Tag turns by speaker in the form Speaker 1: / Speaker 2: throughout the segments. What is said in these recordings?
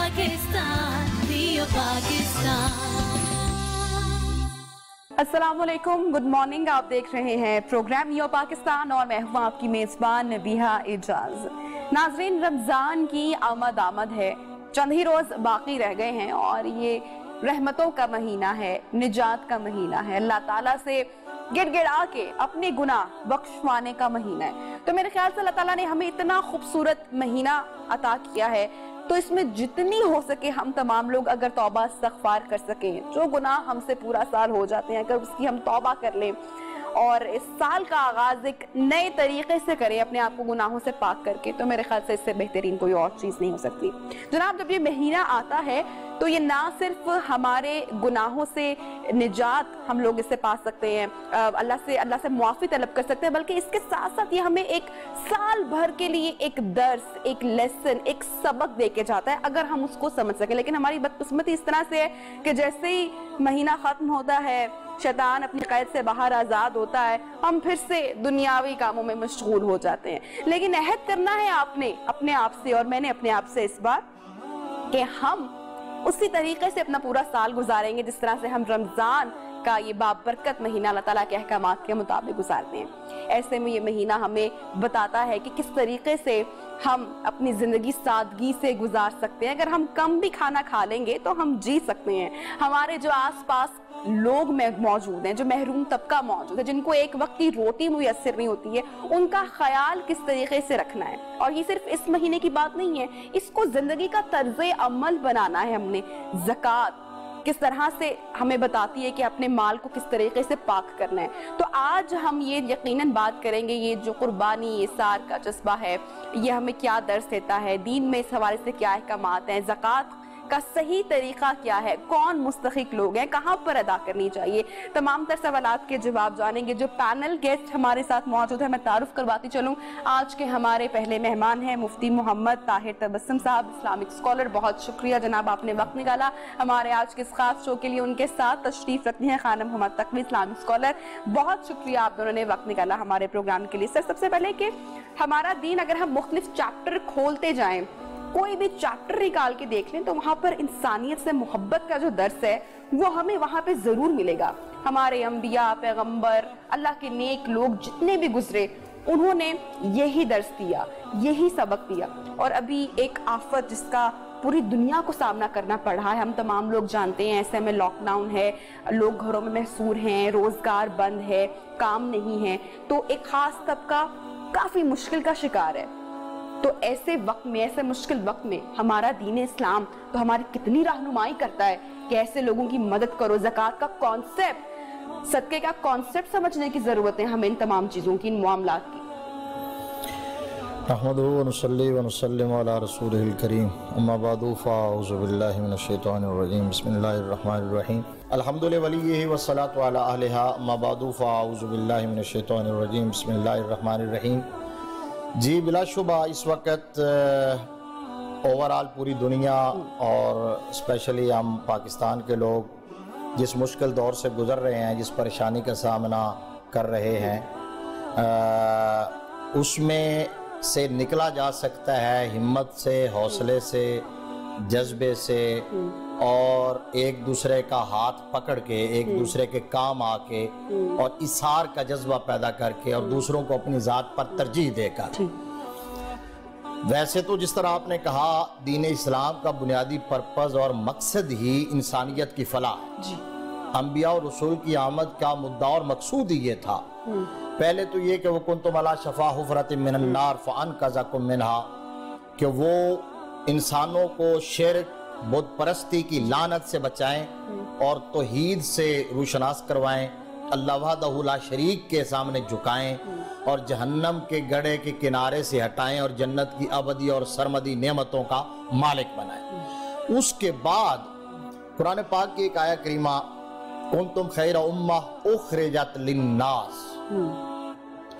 Speaker 1: पाकिस्तान, जियो पाकिस्तान।
Speaker 2: अस्सलाम वालेकुम, good morning. आप देख रहे हैं प्रोग्राम यो पाकिस्तान और मैं हूँ आपकी मेज़बान नबीहा एजाज। नाज़रीन, रमज़ान की आमद है, चंद ही रोज़ बाकी रह गए हैं और ये रहमतों का महीना है, निजात का महीना है, अल्लाह ताला से गिड़गिड़ा के अपने गुनाह बख्शवाने का महीना है। तो मेरे ख्याल से अल्लाह ताला ने हमें इतना खूबसूरत महीना अता किया है, तो इसमें जितनी हो सके हम तमाम लोग अगर तौबा इस्तग़फ़ार कर सकें, जो गुनाह हमसे पूरा साल हो जाते हैं अगर उसकी हम तौबा कर लें और इस साल का आगाज़ एक नए तरीके से करें अपने आप को गुनाहों से पाक करके, तो मेरे ख्याल से इससे बेहतरीन कोई और चीज़ नहीं हो सकती। जनाब, जब ये महीना आता है तो ये ना सिर्फ हमारे गुनाहों से निजात हम लोग इससे पा सकते हैं, अल्लाह से मुआफ़ी तलब कर सकते हैं, बल्कि इसके साथ साथ ये हमें एक साल भर के लिए एक दर्स, एक लेसन, एक सबक दे के जाता है अगर हम उसको समझ सकें। लेकिन हमारी बदकिस्मती इस तरह से है कि जैसे ही महीना ख़त्म होता है, शैतान अपनी कैद से बाहर आज़ाद होता है, हम फिर से दुनियावी कामों में मशगूल हो जाते हैं। लेकिन अहद करना है आपने अपने आप से और मैंने अपने आप से इस बार कि हम उसी तरीके से अपना पूरा साल गुजारेंगे जिस तरह से हम रमज़ान का ये बाबरकत महीना अल्लाह ताला के अहकामात के मुताबिक गुजारते हैं। ऐसे में ये महीना हमें बताता है कि किस तरीके से हम अपनी ज़िंदगी सादगी से गुजार सकते हैं। अगर हम कम भी खाना खा लेंगे तो हम जी सकते हैं। हमारे जो आसपास लोग मौजूद हैं, जो महरूम तबका मौजूद है, जिनको एक वक्त की रोटी मुयस्सर नहीं होती है, उनका ख्याल किस तरीके से रखना है। और ये सिर्फ इस महीने की बात नहीं है, इसको जिंदगी का तर्ज़े अमल बनाना है हमने। ज़कात किस तरह से हमें बताती है कि अपने माल को किस तरीके से पाक करना है। तो आज हम ये यकीनन बात करेंगे, ये जो कुर्बानी, ये सार का जज्बा है, ये हमें क्या दर्स देता है, दीन में इस हवाले से क्या अहकामात हैं, ज़कात का सही तरीका क्या है, कौन मुस्तहिक लोग हैं, कहाँ पर अदा करनी चाहिए, तमाम तर सवालात के जवाब जानेंगे। जो पैनल गेस्ट हमारे साथ मौजूद है, मैं तारुफ करवाती चलूँ। आज के हमारे पहले मेहमान हैं मुफ्ती मोहम्मद ताहिर तबस्सुम साहब, इस्लामिक स्कॉलर। बहुत शुक्रिया जनाब, आपने वक्त निकाला हमारे आज के इस खास शो के लिए। उनके साथ तशरीफ रखती हैं खानम मोहम्मद तकवी, इस्लामिक स्कॉलर। बहुत शुक्रिया आप दोनों ने वक्त निकाला हमारे प्रोग्राम के लिए। सर, सबसे पहले कि हमारा दीन, अगर हम मुख्तलिफ चैप्टर खोलते जाएं, कोई भी चैप्टर निकाल के देख लें, तो वहाँ पर इंसानियत से मोहब्बत का जो दर्स है वो हमें वहाँ पे ज़रूर मिलेगा। हमारे अंबिया, पैगंबर, अल्लाह के नेक लोग जितने भी गुजरे, उन्होंने यही दर्स दिया, यही सबक दिया। और अभी एक आफत जिसका पूरी दुनिया को सामना करना पड़ रहा है, हम तमाम लोग जानते हैं। ऐसे में लॉकडाउन है, लोग घरों में महसूर हैं, रोज़गार बंद है, काम नहीं है, तो एक ख़ास तबका काफ़ी मुश्किल का शिकार है। तो ऐसे वक्त में, ऐसे मुश्किल वक्त में हमारा दीन इस्लाम तो हमारी कितनी रहनुमाई करता है कि ऐसे लोगों की मदद करो। ज़कात का कॉन्सेप्ट, सदक़े का कॉन्सेप्ट समझने की ज़रूरत है हमें, इन तमाम चीज़ों की, इन मामलात की।
Speaker 3: नहमदुहु व नुसल्ली व नुसल्लिमु अला रसूलिहिल करीम, अम्मा बअदु फ़अऊज़ु बिल्लाहि मिनश शैतानिर रजीम, बिस्मिल्लाहिर रहमानिर रहीम, अल्हम्दुलिल्लाहि वलिय्यिहि वस्सलातु अला अहलिहा, अम्मा बअदु फ़अऊज़ु बिल्लाहि मिनश शैतानिर रजीम, बिस्मिल्लाहिर रहमानिर रहीम। जी, बिलाशुबा इस वक्त ओवरऑल पूरी दुनिया और स्पेशली हम पाकिस्तान के लोग जिस मुश्किल दौर से गुज़र रहे हैं, जिस परेशानी का सामना कर रहे हैं, उसमें से निकला जा सकता है हिम्मत से, हौसले से, जज्बे से और एक दूसरे का हाथ पकड़ के, एक दूसरे के काम आके और इसार का जज्बा पैदा करके और दूसरों को अपनी ज़ात पर तरजीह देकर। वैसे तो जिस तरह आपने कहा, दीन इस्लाम का बुनियादी पर्पज़ और मकसद ही इंसानियत की फलाह है। अंबिया और रसूल की आमद का मुद्दा और मकसूद ही ये था। पहले तो ये कि वो कुंतुम अला शफ़ा हुफ़रतिम मिनन नार फ़अनक़ज़कुम मिनहा, कि वो इंसानों को शिर्क, बुत परस्ती की लानत से बचाएं और तौहीद से रूशनास करवाएं, अल्लाह वहदहु ला शरीक के सामने झुकाएं और जहन्नम के गड्ढे के किनारे से हटाएं और जन्नत की अबदी और सरमदी नेमतों का मालिक बनाएं। उसके बाद कुरान पाक की एक आयत करीमा, कुंतुम खैरा उम्मह उखरिजत लिन्नास,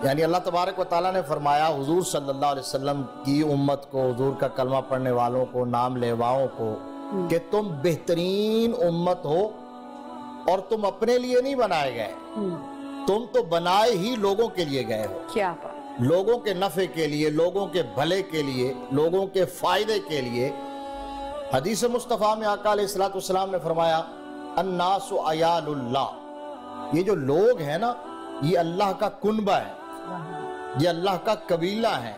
Speaker 3: यानी अल्लाह तबारक व तआला ने फरमाया हुजूर सल्लल्लाहु अलैहि वसल्लम की उम्मत को, हुजूर का कलमा पढ़ने वालों को, नाम लेवाओं को, कि तुम बेहतरीन उम्मत हो और तुम अपने लिए नहीं बनाए गए, तुम तो बनाए ही लोगों के लिए गए हो।
Speaker 2: क्या बात,
Speaker 3: लोगों के नफे के लिए, लोगों के भले के लिए, लोगों के फायदे के लिए। حدیث مصطفیٰ میں آقا علیہ السلام نے فرمایا الناس عیاللہ، یہ جو لوگ ہیں نا یہ اللہ کا کنبہ ہے، یہ اللہ کا قبیلہ ہے،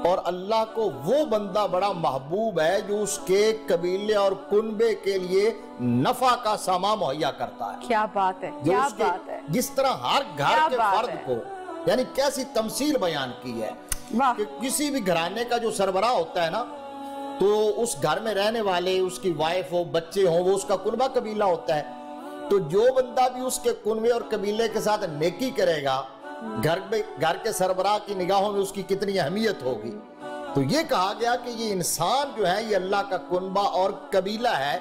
Speaker 3: اور اللہ کو وہ بندہ بڑا محبوب ہے جو اس کے قبیلے اور کنبے کے لیے نفع کا سامان مہیا کرتا ہے۔
Speaker 2: کیا بات ہے، کیا بات ہے،
Speaker 3: جس طرح ہر گھر کے فرد کو، یعنی کیسی تمثیل بیان کی ہے کہ کسی بھی گھرانے کا جو سربراہ ہوتا ہے نا تو اس گھر میں رہنے والے، اس کی وائف ہو، بچے ہوں، وہ اس کا کنبہ قبیلہ ہوتا ہے۔ تو جو بندہ بھی اس کے کنبے اور قبیلے کے ساتھ نیکی کرے گا، گھر کے سربراہ کی نگاہوں میں اس کی کتنی اہمیت ہوگی۔ تو یہ کہا گیا کہ یہ انسان جو ہے یہ اللہ کا کنبہ اور قبیلہ ہے،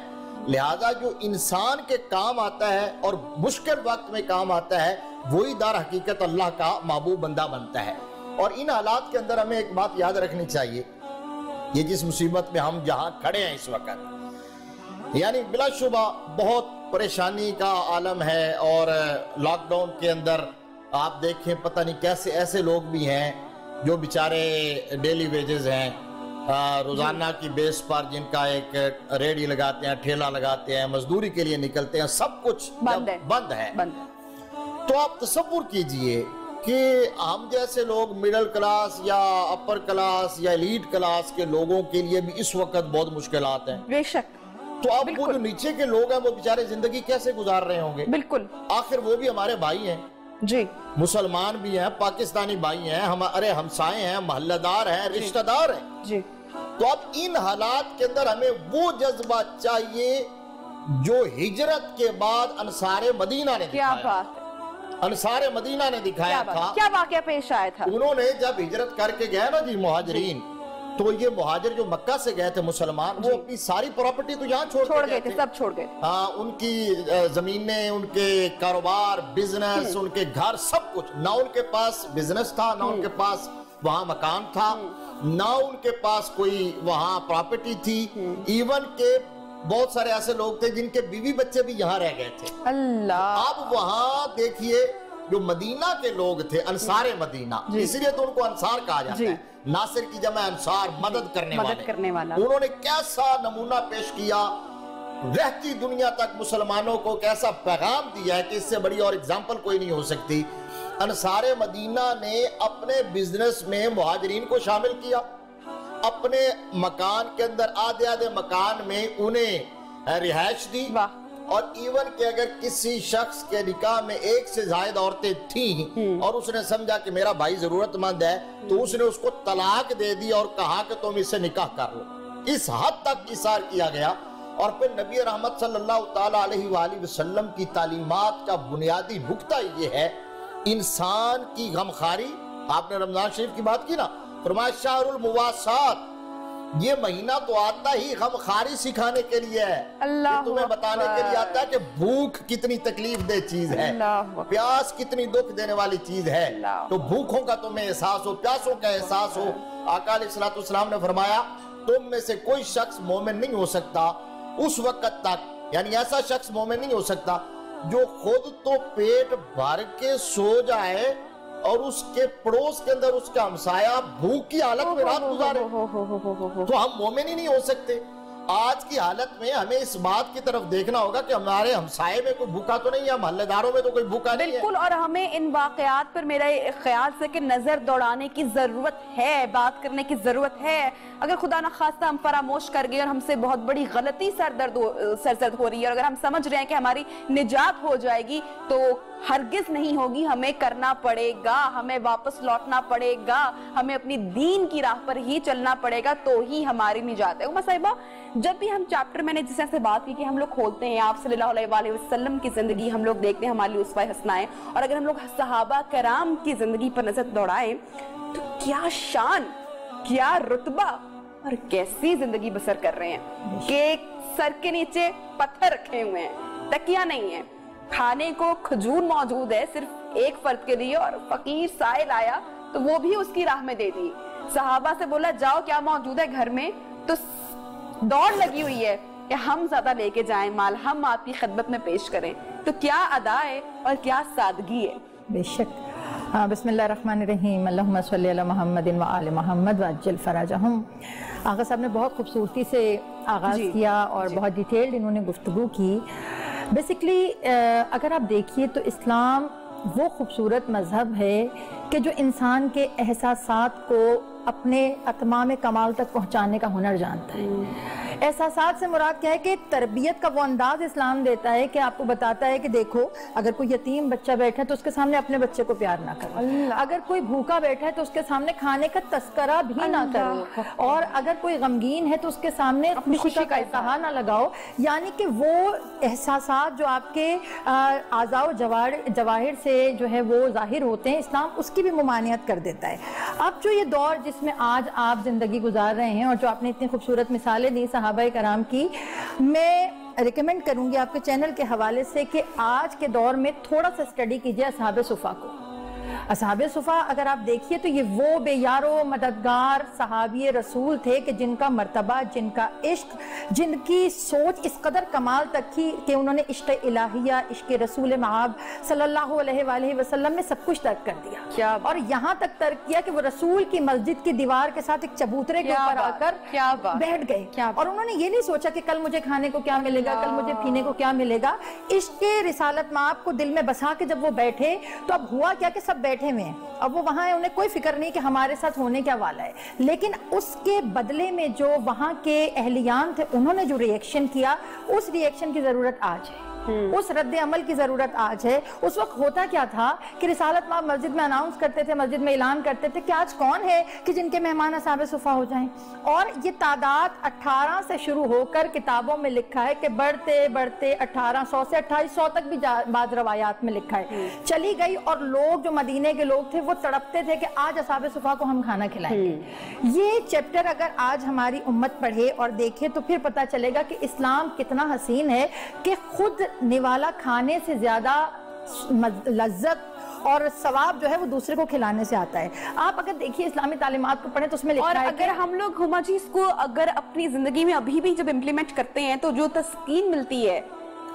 Speaker 3: لہذا جو انسان کے کام آتا ہے اور مشکل وقت میں کام آتا ہے وہی در حقیقت اللہ کا محبوب بندہ بنتا ہے۔ اور ان حالات کے اندر ہمیں ایک بات یاد رکھنی چاہیے، یہ جس مصیبت میں ہم جہاں کھڑے ہیں اس وقت، یعنی بلا شبہ بہت پریشانی کا عالم ہے، اور لاک ڈاؤن کے اندر آپ دیکھیں پتہ نہیں کیسے ایسے لوگ بھی ہیں جو بیچارے ڈیلی ویجز ہیں، روزانہ کی بیس پر، جن کا ایک ریڑھی لگاتے ہیں، ٹھیلا لگاتے ہیں، مزدوری کے لیے نکلتے ہیں، سب کچھ بند ہے۔ تو آپ تصور کیجئے کہ ہم جیسے لوگ مڈل کلاس یا اپر کلاس یا ایلیٹ کلاس کے لوگوں کے لیے بھی اس وقت بہت مشکلات ہیں۔
Speaker 2: بے شک۔
Speaker 3: تو اب وہ جو نیچے کے لوگ ہیں وہ بیچارے زندگی کیسے گزار رہے ہوں گے؟
Speaker 2: بالکل،
Speaker 3: آخر وہ بھی ہمارے بھائی ہیں
Speaker 2: جی،
Speaker 3: مسلمان بھی ہیں، پاکستانی بھائی ہیں، ہمارے ہمسائے ہیں، محلہ دار ہیں، رشتہ دار ہیں
Speaker 2: جی۔
Speaker 3: تو اب ان حالات کے اندر ہمیں وہ جذبہ چاہیے جو ہجرت کے بعد انصار مدینہ نے دکھایا۔
Speaker 2: کیا بات ہے،
Speaker 3: انصار مدینہ نے دکھایا تھا۔
Speaker 2: کیا واقعہ پیش آیا تھا؟
Speaker 3: انہوں نے جب ہجرت کر کے گئے نا جی مہاجرین، تو یہ مہاجر جو مکہ سے گئے تھے مسلمان، وہ اپنی ساری پراپرٹی تو یہاں چھوڑ گئے تھے،
Speaker 2: سب چھوڑ گئے۔
Speaker 3: ہاں، ان کی زمینیں، ان کے کاروبار، بزنس، ان کے گھر، سب کچھ، نہ ان کے پاس بزنس تھا، نہ ان کے پاس وہاں مکان تھا، نہ ان کے پاس کوئی وہاں پراپرٹی تھی، ایون کہ بہت سارے ایسے لوگ تھے جن کے بیوی بچے بھی یہاں رہ گئے تھے۔
Speaker 2: اللہ!
Speaker 3: اب وہاں دیکھیے جو مدینہ کے لوگ تھے، انصار مدینہ، اس لیے تو ان کو انصار کہا جاتا ہے، ناصر کی جمع انصار، مدد کرنے والے۔ انہوں نے کیسا نمونہ پیش کیا، رہتی دنیا تک مسلمانوں کو کیسا پیغام دیا ہے کہ اس سے بڑی اور اگزامپل کوئی نہیں ہو سکتی۔ انصار مدینہ نے اپنے بزنس میں مہاجرین کو شامل کیا، اپنے مکان کے اندر آدھے مکان میں انہیں رہائش دی، اور ایون کہ اگر کسی شخص کے نکاح میں ایک سے زائد عورتیں تھیں اور اس نے سمجھا کہ میرا بھائی ضرورت مند ہے تو اس نے اس کو طلاق دے دی اور کہا کہ تم اس سے نکاح کر لو۔ اس حد تک اصرار کیا گیا۔ اور پھر نبی رحمت صلی اللہ تعالیٰ علیہ وآلہ وسلم کی تعلیمات کا بنیادی نقطہ یہ ہے، انسان کی غمخواری۔ آپ نے رمضان شریف کی بات کی نا، فرمایا شہر المواسات، یہ مہینہ تو آتا ہی غمخواری سکھانے کے لیے ہے، یہ تمہیں بتانے کے لیے آتا ہے کہ بھوک کتنی تکلیف دہ چیز ہے، پیاس کتنی دکھ دینے والی چیز ہے، تو بھوکوں کا تمہیں احساس ہو، پیاسوں کا احساس ہو۔ آقا علیہ السلام نے فرمایا تم میں سے کوئی شخص مومن نہیں ہو سکتا اس وقت تک، یعنی ایسا شخص مومن نہیں ہو سکتا جو خود تو پیٹ بھر کے سو جائے اور اس کے پڑوس کے اندر اس کا ہمسایہ بھوک کی حالت میں رات گزارے، تو ہم مومن ہی نہیں ہو سکتے۔ آج کی حالت میں ہمیں اس بات کی طرف دیکھنا ہوگا کہ ہمارے ہمسائے میں کوئی بھوکا تو نہیں ہے، محلہ داروں میں تو کوئی بھوکا نہیں ہے۔
Speaker 2: بالکل، اور ہمیں ان واقعات پر میرا خیال سے کہ نظر دوڑانے کی ضرورت ہے، بات کرنے کی ضرورت ہے۔ اگر خدا نخواستہ ہم فراموش کر گئے اور ہم سے بہت بڑی غلطی سرزد ہو رہی ہے، اور اگر ہم سمجھ رہے ہیں کہ ہماری نجات ہو جائے گی، تو ہرگز نہیں ہوگی، ہمیں کرنا پڑے گا، ہمیں واپس لوٹنا پڑے گا، ہمیں اپنی دین کی راہ پر ہی چلنا پڑے گا، تو ہی ہماری نجات ہے۔ صاحبہ، جب بھی ہم چیپٹر، میں نے جس طرح سے بات کی کہ ہم لوگ کھولتے ہیں آپ صلی اللہ علیہ وآلہ وسلم کی زندگی، ہم لوگ دیکھتے ہیں ہمارے لیے اسوہ حسنہ ہے، اور اگر ہم لوگ صحابہ کرام کی زندگی پر نظر دوڑائیں تو کیا شان، کیا رتبہ اور کیسی زندگی بسر کر رہے ہیں کہ سر کے نیچے پتھر رکھے ہوئے ہیں، تکیہ نہیں ہے، کھانے کو کھجور موجود ہے صرف ایک فرد کے لیے، اور فقیر سائل آیا تو وہ بھی اس کی راہ میں دے دی۔ صحابہ سے بولا جاؤ کیا موجود ہے گھر میں، تو دوڑ لگی ہوئی ہے کہ ہم زیادہ لے کے جائیں مال، ہم آپ کی خدمت میں پیش کریں۔ تو کیا ادا ہے اور کیا سادگی ہے۔
Speaker 4: بے شک बिस्मिल्लाहिर्रहमानिर्रहीम अल्लाहुम्मा सल्ली अला मुहम्मदिन व आले मुहम्मद वअज्जिल फराजहुम। आगा साहब ने बहुत खूबसूरती से आगाज़ किया और बहुत डिटेल्ड इन्होंने गुफ्तगू की। बेसिकली अगर आप देखिए तो इस्लाम वो खूबसूरत मज़हब है कि जो इंसान के एहसासात को अपने अतमाम कमाल तक पहुँचाने का हुनर जानता है। एहसासात से मुराद क्या है कि तरबियत का वो अंदाज इस्लाम देता है कि आपको बताता है कि देखो अगर कोई यतीम बच्चा बैठा है तो उसके सामने अपने बच्चे को प्यार ना करो, अगर कोई भूखा बैठा है तो उसके सामने खाने का तस्करा भी ना करो, और अगर कोई गमगीन है तो उसके सामने खुशी का इज़हार ना लगाओ। यानी कि वो एहसासात जो आपके आज़ाओ जवाहिर से जो है वो जाहिर होते हैं, इस्लाम उसकी भी मुमानियत कर देता है। अब जो ये दौर जिसमें आज आप ज़िंदगी गुजार रहे हैं और जो आपने इतनी खूबसूरत मिसालें दी सहाबाए कराम की, मैं रिकमेंड करूंगी आपके चैनल के हवाले से कि आज के दौर में थोड़ा सा स्टडी कीजिए असहाबे सुफ़ा को। असहाबे सुफ़ा अगर आप देखिए तो ये वो बेयारो मददगार सहाबी रसूल थे कि जिनका मर्तबा, जिनका इश्क, जिनकी सोच इस कदर कमाल तक थी कि उन्होंने इश्क़ इलाहिया, इश्क़ रसूल मआब सल्लल्लाहु अलैहि वसल्लम में सब कुछ तर्क कर दिया। क्या और यहाँ तक तर्क किया कि वो रसूल की मस्जिद की दीवार के साथ एक चबूतरे के ऊपर आकर बैठ गए और उन्होंने ये नहीं सोचा कि कल मुझे खाने को क्या मिलेगा, कल मुझे पीने को क्या मिलेगा। इश्क़ रिसालत मआब को दिल में बसा के जब वो बैठे तो अब हुआ क्या कि सब बैठे हुए हैं, अब वो वहां है, उन्हें कोई फिक्र नहीं कि हमारे साथ होने क्या वाला है। लेकिन उसके बदले में जो वहां के अहलियान थे उन्होंने जो रिएक्शन किया, उस रिएक्शन की जरूरत आज है, उस रद्द अमल की जरूरत आज है। उस वक्त होता क्या था कि रिसालत मआब मस्जिद में अनाउंस करते थे, मस्जिद में ऐलान करते थे कि आज कौन है कि जिनके मेहमान असहाबे सुफ़ा हो जाएं, और ये तादाद 18 से शुरू होकर किताबों में लिखा है कि बढ़ते बढ़ते 1800 से 2800 तक भी बाद रवायात में लिखा है चली गई। और लोग जो मदीने के लोग थे वो तड़पते थे कि आज असहाबे सुफ़ा को हम खाना खिलाएंगे। ये चैप्टर अगर आज हमारी उम्मत पढ़े और देखे तो फिर पता चलेगा कि इस्लाम कितना हसीन है कि खुद निवाला खाने से ज्यादा लज्जत और सवाब जो है वो दूसरे को खिलाने से आता है। आप अगर देखिए इस्लामी तालीमात को पढ़ें तो उसमें लिखा है
Speaker 2: अगर हम लोग हुमा जी इसको अगर अपनी जिंदगी में अभी भी जब इम्प्लीमेंट करते हैं तो जो तस्कीन मिलती है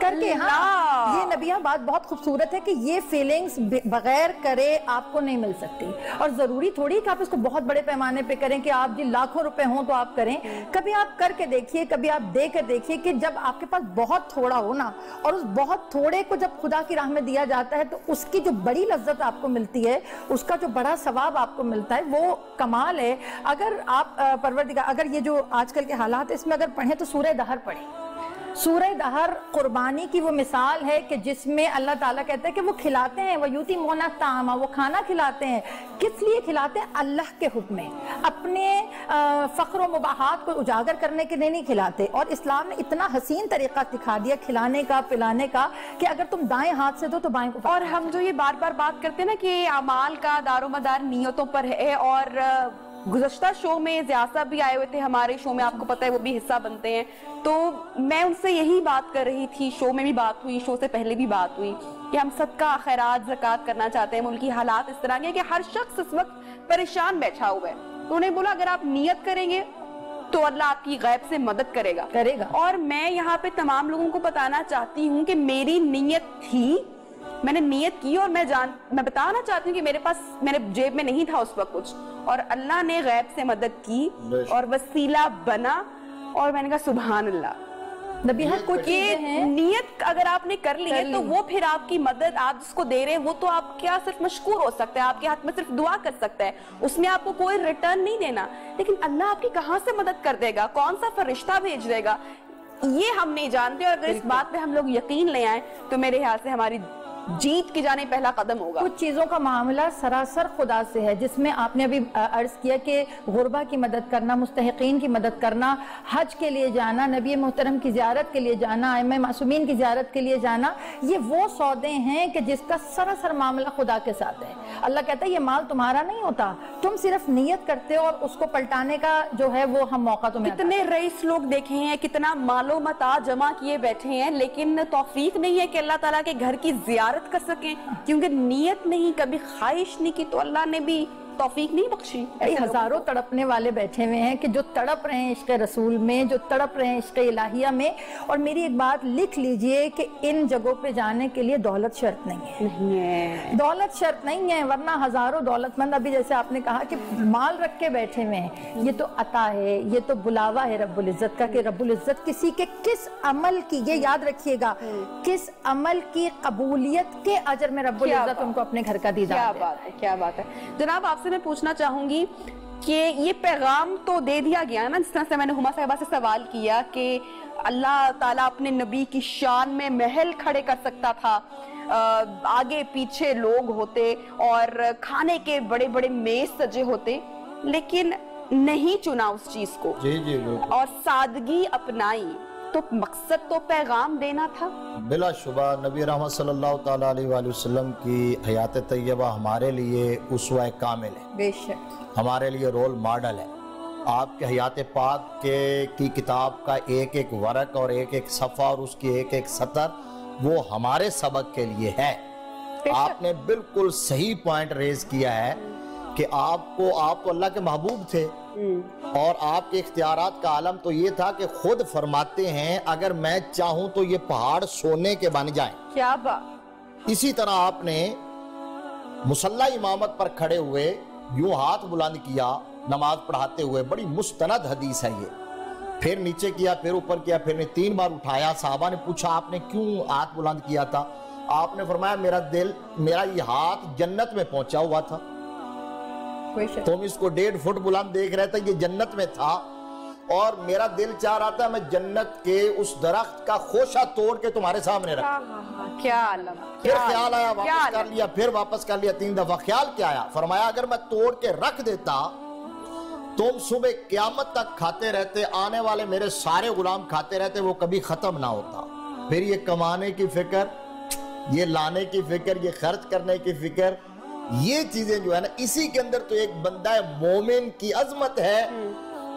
Speaker 4: करके, हाँ ये नबिया बात बहुत खूबसूरत है कि ये फीलिंग्स बगैर करे आपको नहीं मिल सकती। और जरूरी थोड़ी कि आप इसको बहुत बड़े पैमाने पे करें कि आप जी लाखों रुपए हों तो आप करें। कभी आप करके देखिए, कभी आप दे कर देखिए कि जब आपके पास बहुत थोड़ा हो ना, और उस बहुत थोड़े को जब खुदा की राह में दिया जाता है तो उसकी जो बड़ी लज्जत आपको मिलती है, उसका जो बड़ा सवाब आपको मिलता है, वो कमाल है। अगर आप परवरदिगार, अगर ये जो आजकल के हालात इसमें अगर पढ़ें तो सूरह दहर पढ़ें। सूरह दहर कुर्बानी की वो मिसाल है कि जिसमें अल्लाह ताला कहते हैं कि वो खिलाते हैं, वो यूती मोना तामा, वो खाना खिलाते हैं। किस लिए खिलाते हैं? अल्लाह के हुक्म में, अपने फ़ख्र व मुबाहात को उजागर करने के लिए नहीं खिलाते। और इस्लाम ने इतना हसीन तरीका दिखा दिया खिलाने का, पिलाने का, कि अगर तुम दाएं हाथ से दो तो बाएं को।
Speaker 2: और हम जो ये बार बार बात करते हैं ना कि अमाल का दारोमदार नियतों पर है, और गुज़श्ता शो में ज़ियासा भी आए हुए थे हमारे शो में, आपको पता है वो भी हिस्सा बनते हैं, तो मैं उनसे यही बात कर रही थी, शो में भी बात हुई, शो से पहले भी बात हुई कि हम सदका, खैरात, ज़कात करना चाहते हैं। उनकी हालात इस तरह के कि हर शख्स इस वक्त परेशान बैठा हुआ है, तो उन्हें बोला अगर आप नियत करेंगे तो अल्लाह आपकी गैब से मदद करेगा। और मैं यहाँ पे तमाम लोगों को बताना चाहती हूँ कि मेरी नियत थी, मैंने नियत की, और मैं बताना चाहती हूँ कि मेरे जेब में नहीं था उस वक्त कुछ, और अल्लाह ने गैब से मदद की और वसीला बना, और मैंने कहा सुभान अल्लाह।
Speaker 4: नबी कुछ
Speaker 2: नियत अगर आपने कर ली है तो वो फिर आपकी मदद आप जिसको दे रहे हैं वो तो आप क्या सिर्फ मशकूर हो सकता है, आपके हाथ में सिर्फ दुआ कर सकता है, उसमें आपको कोई रिटर्न नहीं देना। लेकिन अल्लाह आपकी कहाँ से मदद कर देगा, कौन सा फरिश्ता भेज देगा, ये हम नहीं जानते। और अगर इस बात पे हम लोग यकीन ले आए तो मेरे ख्याल से हमारी जीत की जाने पहला कदम होगा।
Speaker 4: कुछ चीजों का मामला सरासर खुदा से है, जिसमें आपने अभी अर्ज किया कि गुरबा की मदद करना, मुस्तहिकीन की मदद करना, हज के लिए जाना, नबी मोहतरम की ज़ियारत के लिए जाना, आइम्मा मासूमीन की ज़ियारत के लिए जाना, ये वो सौदे हैं कि जिसका सरासर मामला खुदा के साथ है। अल्लाह कहता है ये माल तुम्हारा नहीं होता, तुम सिर्फ नियत करते हो और उसको पलटाने का जो है वो हम मौका तुम्हें।
Speaker 2: कितने रईस लोग देखे हैं, कितना मालो मता जमा किए बैठे हैं, लेकिन तौफीक नहीं है कि अल्लाह ताला के घर की ज़ियारत कर सकें, क्योंकि नियत नहीं, कभी ख्वाहिश नहीं की, तो अल्लाह ने भी तौफीक नहीं बख्शी।
Speaker 4: हजारों तड़पने वाले बैठे हुए हैं कि जो तड़प रहे हैं इश्क रसूल में, जो तड़प रहे हैं इश्क इलाहिया में। और मेरी एक बात लिख लीजिए कि इन जगहों पे जाने के लिए दौलत शर्त नहीं है, दौलत शर्त नहीं है, वरना हजारों दौलतमंद अभी जैसे आपने कहा कि माल रख के बैठे हुए हैं। ये तो अता है, ये तो बुलावा है रब्बुल इज्जत का कि रब्बुल इज्जत किसी के किस अमल की, ये याद रखिएगा, किस अमल की कबूलियत के अजर में रब्बुल इज्जत उनको अपने घर का दीदार
Speaker 2: क्या बात है, क्या बात है। जनाब आपसे मैं पूछना चाहूंगी कि ये पैगाम तो दे दिया गया ना, जिस तरह से मैंने हुमा साहिबा से सवाल किया कि अल्लाह ताला अपने नबी की शान में महल खड़े कर सकता था, आगे पीछे लोग होते और खाने के बड़े बड़े मेज सजे होते, लेकिन नहीं चुना उस चीज को
Speaker 3: जी जी
Speaker 2: और सादगी अपनाई, तो मकसद तो पैगाम देना था।
Speaker 3: बिला शुबा नबी रहमत सल्लल्लाहु ताला अलैहि वसल्लम की हयात तैयबा हमारे लिए उसवा कामिल है,
Speaker 4: बेशक
Speaker 3: हमारे लिए रोल मॉडल है। आपके हयात पाक की किताब का एक एक वरक और एक एक सफ़ा और उसकी एक एक सतर वो हमारे सबक के लिए है। आपने बिल्कुल सही पॉइंट रेज किया है कि आप अल्लाह के महबूब थे और आपके इख्तियारात का आलम तो ये था कि खुद फरमाते हैं अगर मैं चाहूं तो ये पहाड़ सोने के बन जाएं।
Speaker 2: क्या बात।
Speaker 3: इसी तरह आपने मुसल्ला इमामत पर खड़े हुए यूं हाथ बुलंद किया नमाज पढ़ाते हुए, बड़ी मुस्तनद हदीस है ये, फिर नीचे किया, फिर ऊपर किया, फिर 3 बार उठाया। साहबा ने पूछा आपने क्यों हाथ बुलंद किया था? आपने फरमाया मेरा ये हाथ जन्नत में पहुंचा हुआ था, तुम इसको 1.5 फुट बुलंद देख रहे थे, ये जन्नत में था और मेरा दिल चाह रहा था मैं जन्नत के उस दरख्त का खोशा तोड़ के तुम्हारे सामने रखूं।
Speaker 2: क्या
Speaker 3: फिर ख्याल आया, वापस कर लिया, फिर वापस कर लिया 3 दफा। ख्याल क्या आया? फरमाया अगर मैं तोड़ के रख देता तुम सुबह क़यामत तक खाते रहते, आने वाले मेरे सारे गुलाम खाते रहते, वो कभी खत्म ना होता। फिर ये कमाने की फिक्र, ये लाने की फिक्र, ये खर्च करने की फिक्र, ये चीजें जो है ना, इसी के अंदर तो एक बंदा मोमिन की अजमत है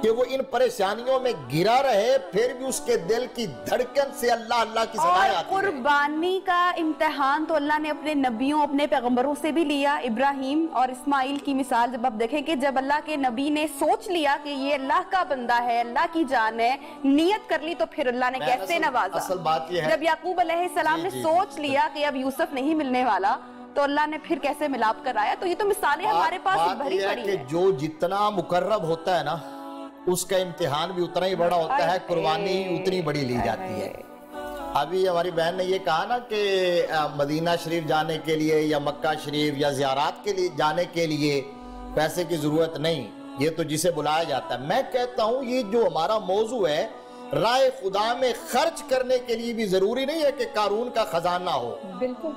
Speaker 3: कि वो इन परेशानियों में गिरा रहे, फिर भी उसके दिल की धड़कन से अल्लाह अल्लाह की सदाएं आती हैं।
Speaker 2: कुर्बानी का इम्तिहान तो अल्लाह ने अपने नबियों, अपने पैगंबरों से भी लिया। इब्राहिम और इस्माइल की मिसाल जब आप देखें कि जब अल्लाह के नबी ने सोच लिया कि ये अल्लाह का बंदा है, अल्लाह की जान है, नियत कर ली, तो फिर अल्लाह ने कैसे नवाजा।
Speaker 3: असल बात ये है,
Speaker 2: जब याकूब अलैहिस्सलाम ने सोच लिया कि अब यूसुफ नहीं मिलने वाला, तो अल्लाह ने फिर कैसे मिलाप कराया। तो ये तो मिसालें हमारे पास भरी पड़ी है।
Speaker 3: जो जितना मुकर्रब होता है ना, उसका इम्तिहान भी उतना ही बड़ा होता है, कुर्बानी उतनी बड़ी ली जाती है। अभी हमारी बहन ने ये कहा ना कि मदीना शरीफ जाने के लिए या मक्का शरीफ या ज़ियारत के लिए जाने के लिए पैसे की जरूरत नहीं, ये तो जिसे बुलाया जाता है। मैं कहता हूँ ये जो हमारा मौजू है, राह खुदा में खर्च करने के लिए भी जरूरी नहीं है कि कारून का खजाना हो,
Speaker 2: बिल्कुल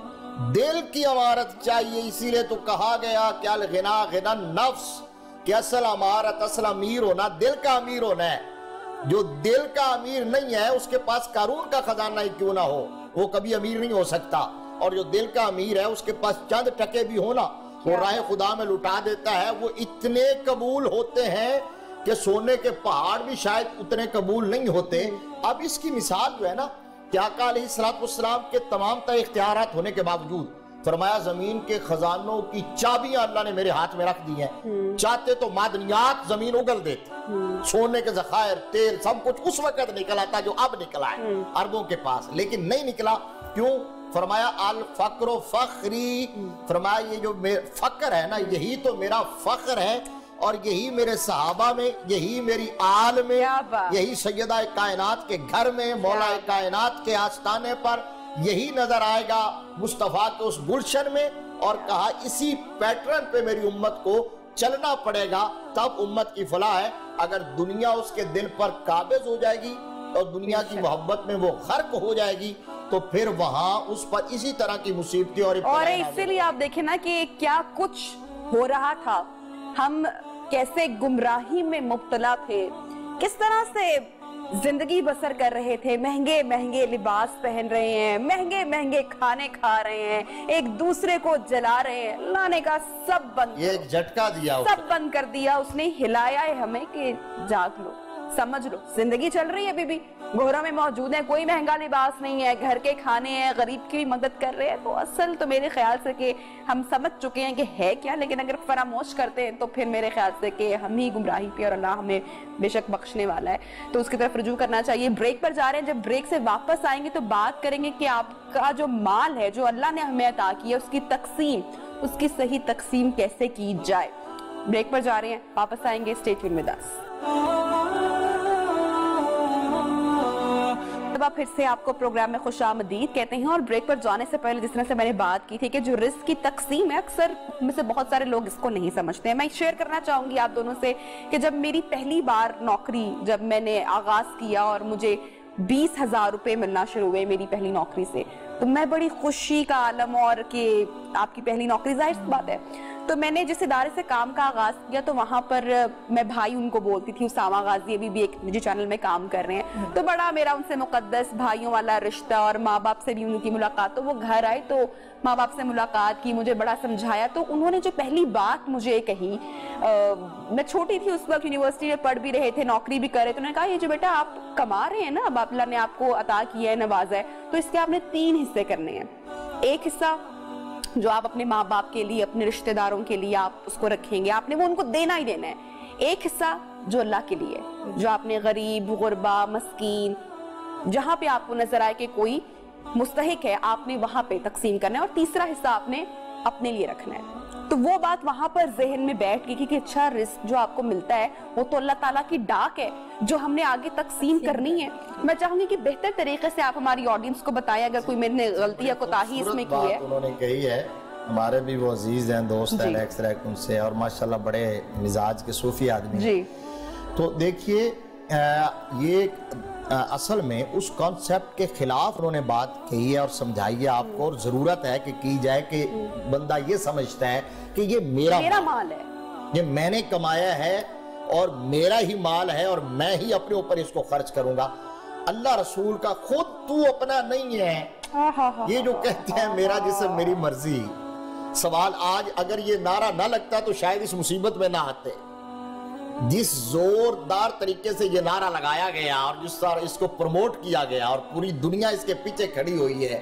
Speaker 3: दिल की अमारत चाहिए। इसीलिए तो कहा गया क्या गिना गिना नफ्स, कि असल अमारत, असल अमीर होना दिल का अमीर होना है। जो दिल का अमीर नहीं है उसके पास कारून का खजाना ही क्यों ना हो, वो कभी अमीर नहीं हो सकता। और जो दिल का अमीर है उसके पास चंद टके भी होना, वो राह खुदा में लुटा देता है। वो इतने कबूल होते हैं कि सोने के पहाड़ भी शायद उतने कबूल नहीं होते। अब इसकी मिसाल जो है ना, कि आका अलैहिस्सलाम के तमाम तरह इख्तियारात होने के बावजूद फरमाया जमीन के खजानों की चाबियां अल्लाह ने मेरे हाथ में रख दी हैं। चाहते तो मादनियात जमीन उगल देते, सोने के ज़खायर, तेल, सब कुछ उस वक्त निकल आता जो अब निकला है अरबों के पास, लेकिन नहीं निकला। क्यों? फरमाया अल फक्र फखरी, फरमाया ये जो फक्र है ना, यही तो मेरा फख्र है और यही मेरे सहाबा में, यही मेरी आल में, यही सैयदा कायनात के घर में, मौला कायनात के आस्ताने पर यही नजर आएगा मुस्तफा के उस गुलशन में। और कहा इसी पैटर्न पे मेरी उम्मत को चलना पड़ेगा, तब उम्मत की फलाह है। अगर दुनिया उसके दिल पर काबिज हो जाएगी और दुनिया की मोहब्बत में वो गर्क हो जाएगी, तो फिर वहां उस पर इसी तरह की मुसीबतें और
Speaker 2: इसीलिए आप देखें ना कि क्या कुछ हो रहा था, हम कैसे गुमराही में मुब्तला थे, किस तरह से जिंदगी बसर कर रहे थे, महंगे महंगे लिबास पहन रहे हैं, महंगे महंगे खाने खा रहे हैं, एक दूसरे को जला रहे हैं। अल्लाह ने कहा सब बंद,
Speaker 3: ये एक झटका दिया,
Speaker 2: सब बंद कर दिया। उसने हिलाया है हमें कि जाग लो, समझ लो जिंदगी चल रही है अभी भी, घरों में मौजूद है, कोई महंगा लिबास नहीं है, घर के खाने हैं, गरीब की भी मदद कर रहे हैं। तो असल तो मेरे ख्याल से कि हम समझ चुके हैं कि है क्या, लेकिन अगर फरामोश करते हैं तो फिर मेरे ख्याल से कि हम ही गुमराही पे और अल्लाह हमें बेशक बख्शने वाला है, तो उसकी तरफ रुजू करना चाहिए। ब्रेक पर जा रहे हैं, जब ब्रेक से वापस आएंगे तो बात करेंगे कि आपका जो माल है जो अल्लाह ने हमें अता किया उसकी तकसीम, उसकी सही तकसीम कैसे की जाए। ब्रेक पर जा रहे हैं, वापस आएंगे, स्टे ट्यून विद अस। फिर से आपको प्रोग्राम में खुशामदीद कहते हैं। और ब्रेक पर जाने से पहले जिस तरह से मैंने बात की थी कि जो रिस्क की तकसीम है, अक्सर में से बहुत सारे लोग इसको नहीं समझते हैं। मैं शेयर करना चाहूंगी आप दोनों से कि जब मेरी पहली बार नौकरी जब मैंने आगाज किया और मुझे 20,000 रुपए मिलना शुरू हुए मेरी पहली नौकरी से, तो मैं बड़ी खुशी का आलम, और कि आपकी पहली नौकरी जाहिर सी बात है, तो मैंने जिस इदारे से काम का आगाज किया तो वहां पर मैं भाई उनको बोलती थी, उसामा गाजी अभी भी एक निजी चैनल में काम कर रहे हैं, तो बड़ा मेरा उनसे मुकद्दस भाइयों वाला रिश्ता, और माँ बाप से भी उनकी मुलाकात। तो वो घर आए तो माँ बाप से मुलाकात की, मुझे बड़ा समझाया, तो उन्होंने जो पहली बात मुझे कही, मैं छोटी थी उस वक्त, यूनिवर्सिटी में पढ़ भी रहे थे, नौकरी भी कर रहे थे, उन्होंने कहा ये जो बेटा आप कमा रहे हैं ना, अब अल्लाह ने आपको अता किया है, नवाजा है, तो इसके आपने 3 हिस्से करने हैं। एक हिस्सा जो आप अपने माँ बाप के लिए, अपने रिश्तेदारों के लिए आप उसको रखेंगे, आपने वो उनको देना ही देना है। एक हिस्सा जो अल्लाह के लिए, जो आपने गरीब, गुरबा, मस्कीन, जहां पे आपको नजर आए कि कोई मुस्तहिक है, आपने वहां पे तकसीम करना है। और तीसरा हिस्सा आपने अपने लिए रखना है। तो वो बात वहां पर जहन में बैठ गई कि अच्छा रिस्क जो आपको मिलता है वो तो अल्लाह ताला की डाक है जो हमने आगे तकसीम करनी है। मैं चाहूंगी कि बेहतर तरीके से आप हमारी ऑडियंस को बताएं अगर कोई मैंने गलती या कोताही इसमें की है।
Speaker 3: उन्होंने कही है, हमारे भी वो अजीज हैं, दोस्त हैं अलेक्स रैक उनसे, और माशाल्लाह बड़े मिजाज के सूफी आदमी जी। तो देखिए ये असल में उस कॉन्सेप्ट के खिलाफ उन्होंने बात कही है और समझाई है आपको, और जरूरत है कि की जाए कि बंदा ये समझता है कि ये मेरा
Speaker 2: माल है,
Speaker 3: ये मैंने कमाया है और मेरा ही माल है और मैं ही अपने ऊपर इसको खर्च करूंगा। अल्लाह रसूल का खुद तू अपना नहीं है, ये जो कहते हैं मेरा जिस्म मेरी मर्जी, सवाल आज अगर ये नारा ना लगता तो शायद इस मुसीबत में ना आते। जिस जोरदार तरीके से ये नारा लगाया गया और जिस तरह इसको प्रमोट किया गया और पूरी दुनिया इसके पीछे खड़ी हुई है,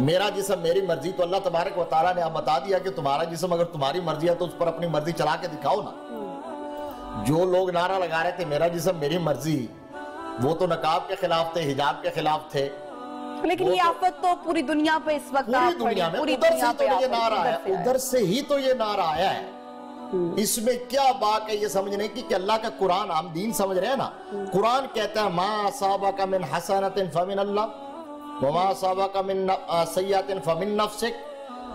Speaker 3: मेरा जिस्म मेरी मर्जी, तो अल्लाह तबारक व तआला ने बता दिया कि तुम्हारा जिस्म अगर तुम्हारी मर्जी है तो उस पर अपनी मर्जी चला के दिखाओ ना। जो लोग नारा लगा रहे थे मेरा जिस्म मेरी मर्जी, वो तो नकाब के खिलाफ थे, हिजाब के खिलाफ थे,
Speaker 2: लेकिन ये आफत तो पूरी दुनिया पे इस वक्त
Speaker 3: पूरी दुनिया में, उधर से तो ये नारा आया, उधर से ही तो ये नारा आया है। इसमें क्या बात है ये समझने की कि अल्लाह का कुरान, हम दीन समझ रहे हैं ना, कुरान कहता है मा असाबका मिन हसनतिन फमिन अल्लाह व मा असाबका मिन सय्यतिन फमिन नफ्सिक।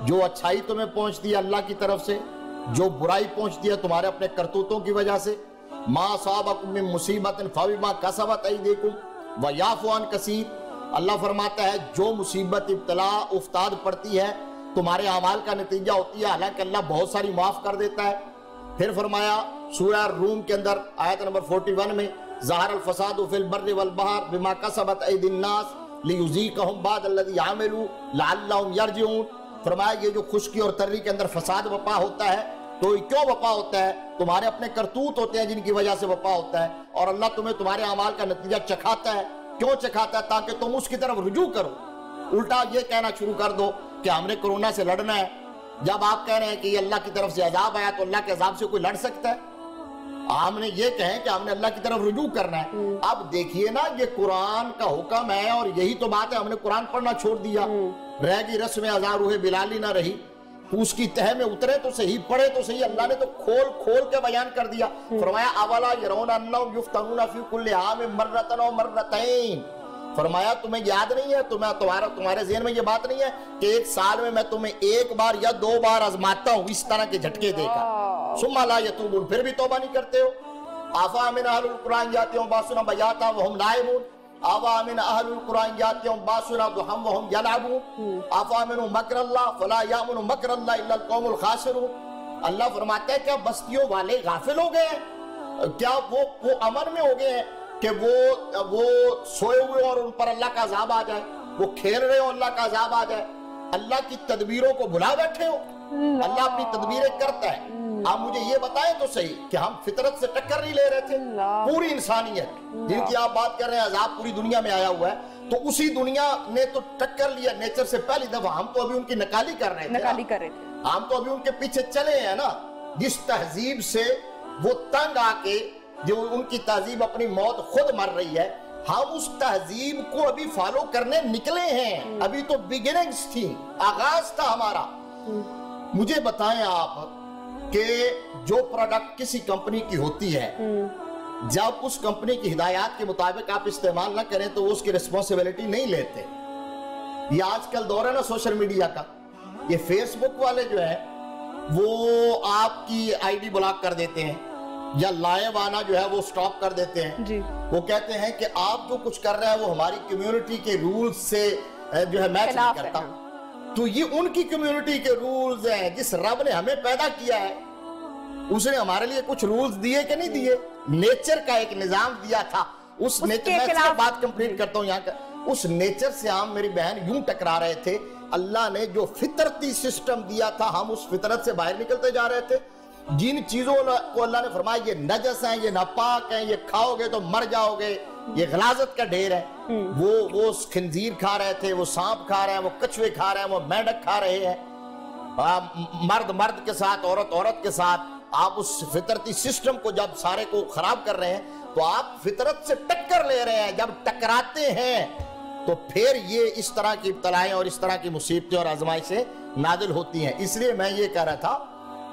Speaker 3: जो अच्छाई तुम्हें पहुंचती है अल्लाह की तरफ से, जो बुराई पहुंचती है तुम्हारे अपने करतूतों की वजह से। मा असाबकुम मिन मुसीबतिन फबिमा कसबत अयदीकुम व याफु अन कसीर। अल्लाह फरमाता है जो मुसीबत इब्तला उफ्ताद पड़ती है तुम्हारे अमाल का नतीजा होती है, हालांकि अल्लाह बहुत सारी माफ कर देता है। फिर फरमाया सूरह रूम के अंदर आयत नंबर 41 में, ज़हरल फसादु फिल बर्रि वल बहर बिमा कसबत अयदिन नास लियुज़ीक़हुम बअदल्लज़ी अमिलू लअल्लहुम यरजिऊन। फरमाया ये जो खुश्की और तर्री के अंदर फसाद वपा होता है तो क्यों वपा होता है, तुम्हारे अपने करतूत होते हैं जिनकी वजह से वपा होता है, और अल्लाह तुम्हें तुम्हारे अमाल का नतीजा चखाता है। क्यों चखाता है? ताकि तुम उसकी तरफ रुजू करो। उल्टा ये कहना शुरू कर दो कि हमने कोरोना से लड़ना है, जब आप कह रहे हैं कि ये अल्लाह की तरफ से अजाब आया तो अल्लाह के अजाब से कोई लड़ सकता है? हमने ये कहें कि हमने अल्लाह की तरफ रुजू करना है। अब देखिए ना, ये कुरान का हुक्म है और यही तो बात है, हमने कुरान पढ़ना छोड़ दिया, रह गई रस्म अज़ा रूहे बिलाली ना रही, उसकी तह में उतरे तो सही, पढ़े तो सही। अल्लाह ने तो खोल खोल के बयान कर दिया। फरमाया अवला यरौना अन्नहुम युफ्तनूना फी कुल्लि आमिन मर्रतन व मर्रतैन। फरमाया तुम्हें याद नहीं है, तुम्हारे ज़हन में ये बात नहीं है कि एक साल में मैं तुम्हें एक बार या 2 बार आजमाता हूँ इस तरह के झटके देकर, सुम्मा ला यतूबून, फिर भी तौबा नहीं करते हो। आफा मिन अहलुल कुरान यातियुम बासुना बयाता व हुम नाइमून आवा मिन अहलुल कुरान यातियुम बासुना दुहम व हुम यलअबून आफा मिन मकरल्लाह फला यामुनु मकरल्लाह इल्ला अलकौमुल खासिरून। अल्लाह फरमाता है क्या बस्तियों वाले गाफिल हो गए हैं? क्या वो अमन में हो गए हैं कि वो सोए हुए और उन पर अल्लाह का अजाब आ जाए, वो खेल रहे हो अल्लाह का अजाब आ जाए, अल्लाह की तदबीरों को भुला बैठे हो? अल्लाह अपनी तदबीरें करता है, आप मुझे ये बताएं तो सही कि हम फितरत से टक्कर नहीं ले रहे थे। पूरी इंसानियत जिनकी आप बात कर रहे हैं, अज़ाब पूरी दुनिया में आया हुआ है, तो उसी दुनिया ने तो टक्कर लिया नेचर से पहली दफा। हम तो अभी उनकी नकाली कर रहे थे, हम तो अभी उनके पीछे चले हैं ना। जिस तहजीब से वो तंग आके, जो उनकी तहजीब अपनी मौत खुद मर रही है, हम उस तहजीब को अभी फॉलो करने निकले हैं। अभी तो बिगिनिंग्स थी, आगाज था हमारा। मुझे बताएं आप कि जो प्रोडक्ट किसी कंपनी की होती है, जब उस कंपनी की हिदायत के मुताबिक आप इस्तेमाल ना करें तो वो उसकी रिस्पॉन्सिबिलिटी नहीं लेते। ये आजकल दौर है ना सोशल मीडिया का, ये फेसबुक वाले जो है वो आपकी आईडी ब्लॉक कर देते हैं या लाइव आना जो है वो स्टॉप कर देते हैं जी। वो कहते हैं कि आप जो कुछ कर रहे हैं वो हमारी कम्युनिटी के रूल्स से जो है मैच नहीं करता। तो ये उनकी कम्युनिटी के रूल्स हैं। जिस रब ने हमें पैदा किया है उसने हमारे लिए कुछ रूल्स दिए कि नहीं दिए? नेचर का एक निजाम दिया था, उस नेचर में बात कंप्लीट करता हूं यहाँ का, उस नेचर से हम मेरी बहन यूं टकरा रहे थे। अल्लाह ने जो फितरती सिस्टम दिया था, हम उस फितरत से बाहर निकलते जा रहे थे। जिन चीजों को अल्लाह ने फरमाया ये नजस हैं, ये नापाक हैं, ये खाओगे तो मर जाओगे, ये गलाजत का ढेर है, वो खंजीर खा रहे थे, वो सांप खा रहे हैं, वो कछुए खा रहे हैं, वो मेंढक खा रहे हैं, मर्द के साथ, औरत के साथ। आप उस फितरती सिस्टम को जब सारे को खराब कर रहे हैं तो आप फितरत से टक्कर ले रहे हैं। जब टकराते हैं तो फिर ये इस तरह की इब्तलाएं और इस तरह की मुसीबतें और आजमाइशें नाजिल होती हैं। इसलिए मैं ये कह रहा था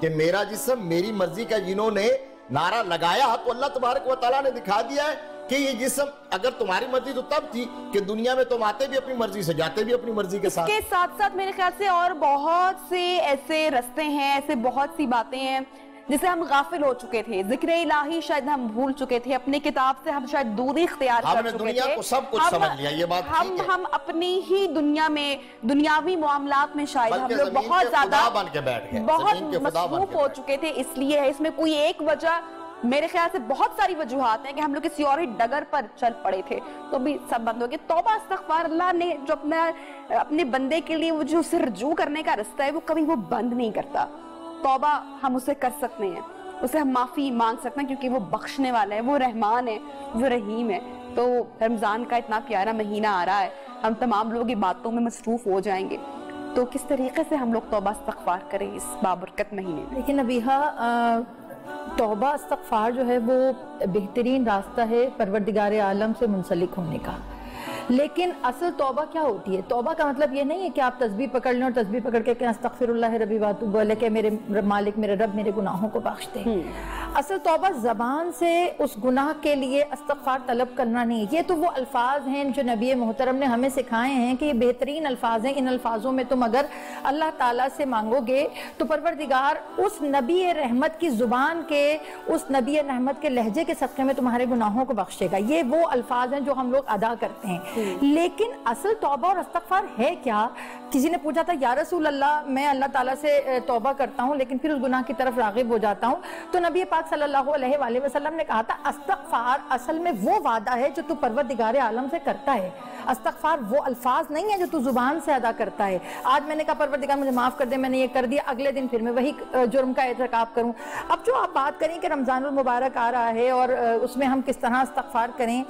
Speaker 3: कि मेरा जिस्म मेरी मर्जी का जिन्होंने नारा लगाया तो अल्लाह तबारक व तआला ने दिखा दिया है कि ये जिस्म अगर तुम्हारी मर्जी तो तब थी कि दुनिया में तुम आते भी अपनी मर्जी से, जाते भी अपनी मर्जी के साथ।
Speaker 2: इसके साथ साथ मेरे ख्याल से और बहुत से ऐसे रास्ते हैं, ऐसे बहुत सी बातें हैं जिसे हम गाफिल हो चुके थे। जिक्र इलाही शायद हम भूल चुके थे, अपनी किताब से हम शायद दूरी इख्तियार कर चुके
Speaker 3: दुनिया
Speaker 2: थे।
Speaker 3: को सब कुछ समझ लिया, ये बात
Speaker 2: हम अपनी ही दुनिया में, दुनियावी मामलात में शायद हम लोग बहुत ज्यादा बहुत मसरूफ हो चुके थे। इसलिए है, इसमें कोई एक वजह, मेरे ख्याल से बहुत सारी वजूहात हैं कि हम लोग किसी और ही डगर पर चल पड़े थे तो भी सब बंद हो गया। तौबा इस्तग़फ़ार, अल्लाह ने जो अपने बंदे के लिए वो जो उसे रुजू करने का रास्ता है वो कभी वो बंद नहीं करता। तौबा हम उसे कर सकते हैं, उसे हम माफी मांग सकते हैं क्योंकि वो बख्शने वाला है, वो रहमान है, वो रहीम है। तो रमजान का इतना प्यारा महीना आ रहा है, हम तमाम लोग बातों में मसरूफ हो जाएंगे, तो किस तरीके से हम लोग तौबा इस्तग़फ़ार करें इस बाबरकत महीने में?
Speaker 4: लेकिन अबीहा तौबा इस्तग़फ़ार जो है वो बेहतरीन रास्ता है परवरदिगार आलम से मुंसलिक होने का। लेकिन असल तौबा क्या होती है? तौबा का मतलब ये नहीं है कि आप तस्बीह पकड़ लें और तस्बीह पकड़ के अस्तग़फ़िरुल्लाह रब्बी व अतूबु अलैह, मेरे मालिक, मेरे रब मेरे गुनाहों को बख्श दे। असल तौबा ज़बान से उस गुनाह के लिए इस्तग़फ़ार तलब करना नहीं है। ये तो वो अल्फाज हैं जो नबी मोहतरम ने हमें सिखाए हैं कि ये बेहतरीन अल्फाज हैं। इन अल्फाजों में तुम अगर अल्लाह ताला से मांगोगे तो परवरदिगार उस नबी रहमत की ज़ुबान के, उस नबी रहमत के लहजे के सदक़े में तुम्हारे गुनाहों को बख्शेगा। ये वो अल्फाज हैं जो हम लोग अदा करते हैं। लेकिन असल तौबा और इस्तग़फ़ार है क्या? किसी ने पूछा था, या रसूल अल्लाह, मैं अल्लाह ताला से तौबा करता हूँ लेकिन फिर उस गुनाह की तरफ राग़िब हो जाता हूँ। तो नबी पाक सल्लल्लाहु अलैहि वसल्लम ने कहा था, इस्तग़फ़ार असल में वो वादा है जो तू परवरदिगार आलम से करता है। इस्तग़फ़ार वो अल्फाज नहीं है जो तू जुबान से अदा करता है। आज मैंने कहा परवरदिगार मुझे माफ कर दे, मैंने ये कर दिया, अगले दिन फिर मैं वही जुर्म का इर्तिकाब करूँ। अब जो आप बात करें कि रमज़ानुल मुबारक आ रहा है और उसमें हम किस तरह इस्तग़फ़ार करें,